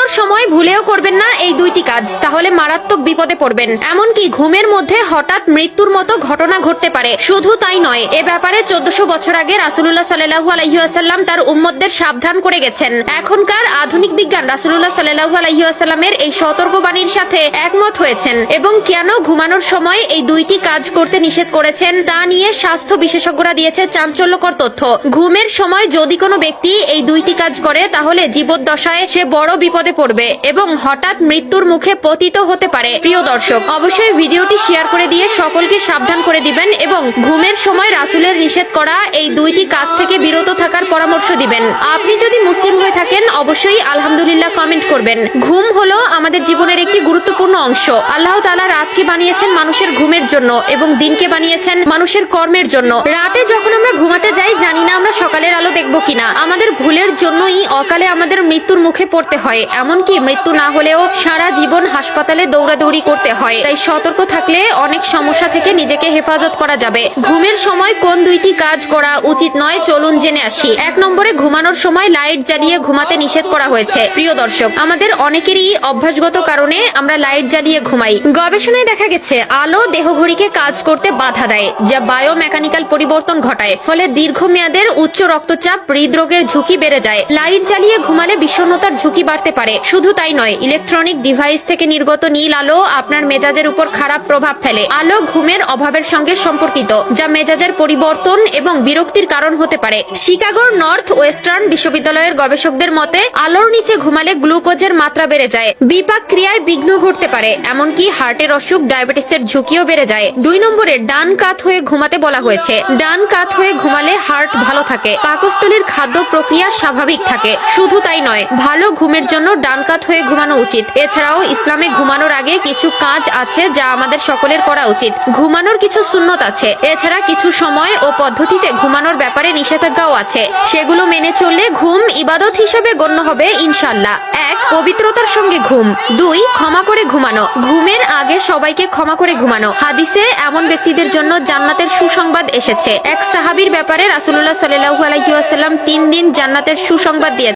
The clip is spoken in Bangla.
ঘুমানোর সময় ভুলেও করবেন না এই দুইটি কাজ, তাহলে মারাত্মক বিপদে পড়বেন। এমনকি ঘুমের মধ্যে হঠাৎ মৃত্যুর মতো ঘটনা ঘটতে পারে। শুধু তাই নয়, এ ব্যাপারে 1400 বছর আগে রাসূলুল্লাহ সাল্লাল্লাহু আলাইহি ওয়াসাল্লাম তার উম্মতদের সাবধান করে গেছেন। এখনকার আধুনিক বিজ্ঞান রাসূলুল্লাহ সাল্লাল্লাহু আলাইহি ওয়াসাল্লামের এই সতর্কবাণীর সাথে একমত হয়েছেন এবং কেন ঘুমানোর সময় এই দুইটি কাজ করতে নিষেধ করেছেন তা নিয়ে স্বাস্থ্য বিশেষজ্ঞরা দিয়েছে চাঞ্চল্যকর তথ্য। ঘুমের সময় যদি কোনো ব্যক্তি এই দুইটি কাজ করে তাহলে জীবদ্দশায় সে বড় বিপদে পড়বে এবং হঠাৎ মৃত্যুর মুখে পতিত হতে পারে। প্রিয় দর্শক, অবশ্যই ভিডিওটি শেয়ার করে দিয়ে সকলকে সাবধান করে দিবেন এবং ঘুমের সময় রাসূলের নিষেধ করা এই দুইটি কাজ থেকে বিরত থাকার পরামর্শ দিবেন। আপনি যদি মুসলিম হয়ে থাকেন অবশ্যই আলহামদুলিল্লাহ কমেন্ট করবেন। ঘুম হলো আমাদের জীবনের একটি গুরুত্বপূর্ণ অংশ। আল্লাহ তাআলা রাতকে বানিয়েছেন মানুষের ঘুমের জন্য এবং দিনকে বানিয়েছেন মানুষের কর্মের জন্য। রাতে যখন আমরা ঘুমাতে যাই জানি না আমরা সকালের আলো দেখব কিনা। আমাদের ভুলের জন্যই অকালে আমাদের মৃত্যুর মুখে পড়তে হয়। এমনকি মৃত্যু না হলেও সারা জীবন হাসপাতালে দৌড়াদৌড়ি করতে হয়। তাই সতর্ক থাকলে অনেক সমস্যা থেকে নিজেকে হেফাজত করা যাবে। ঘুমের সময় কোন দুইটি কাজ করা উচিত নয় চলুন জেনে আসি। 1 নম্বরে, ঘুমানোর সময় লাইট জ্বালিয়ে ঘুমাতে নিষেধ করা হয়েছে। প্রিয় দর্শক, আমাদের অনেকেরই অভ্যাসগত কারণে আমরা লাইট জ্বালিয়ে ঘুমাই। গবেষণায় দেখা গেছে আলো দেহঘড়িকে কাজ করতে বাধা দেয়, যা বায়োমেকানিক্যাল পরিবর্তন ঘটায়। ফলে দীর্ঘমেয়াদের উচ্চ রক্তচাপ, হৃদরোগের ঝুঁকি বেড়ে যায়। লাইট জ্বালিয়ে ঘুমালে বিষণ্ণতার ঝুঁকি বাড়তে পারে। শুধু তাই নয়, ইলেকট্রনিক ডিভাইস থেকে নির্গত নীল আলো আপনার মেজাজের উপর খারাপ প্রভাব ফেলে। আলো ঘুমের অভাবের সঙ্গে সম্পর্কিত, যা মেজাজের পরিবর্তন এবং বিরক্তির কারণ হতে পারে। শিকাগোর নর্থ ওয়েস্টার্ন বিশ্ববিদ্যালয়ের গবেষকদের মতে আলোর নিচে ঘুমালে গ্লুকোজের মাত্রা বেড়ে যায়, বিপাক ক্রিয়ায় বিঘ্ন ঘটতে পারে, এমনকি হার্টের অসুখ, ডায়াবেটিসের ঝুঁকিও বেড়ে যায়। 2 নম্বরে, ডান কাত হয়ে ঘুমাতে বলা হয়েছে। ডান কাত হয়ে ঘুমালে হার্ট ভালো থাকে, পাকস্থলীর খাদ্য প্রক্রিয়া স্বাভাবিক থাকে। শুধু তাই নয়, ভালো ঘুমের জন্য ডান কাত হয়ে ঘুমানো উচিত। এছাড়াও ইসলামে ঘুমানোর আগে কিছু কাজ আছে যা আমাদের সকলের করা উচিত। ঘুমানোর কিছু সুন্নত আছে। এছাড়া কিছু সময় ও পদ্ধতিতে ঘুমানোর ব্যাপারে নিষেধাজ্ঞাও আছে। সেগুলো মেনে চললে ঘুম ইবাদত হিসেবে গণ্য হবে ইনশাআল্লাহ। 1. পবিত্রতার সঙ্গে ঘুম। 2. ক্ষমা করে ঘুমানো। ঘুমের আগে সবাইকে ক্ষমা করে ঘুমানো। হাদিসে এমন ব্যক্তিদের জন্য জান্নাতের সুসংবাদ এসেছে। এক সাহাবীর ব্যাপারে রাসূলুল্লাহ সাল্লাল্লাহু আলাইহি ওয়াসাল্লাম 3 দিন জান্নাতের সুসংবাদ দিয়েছেন।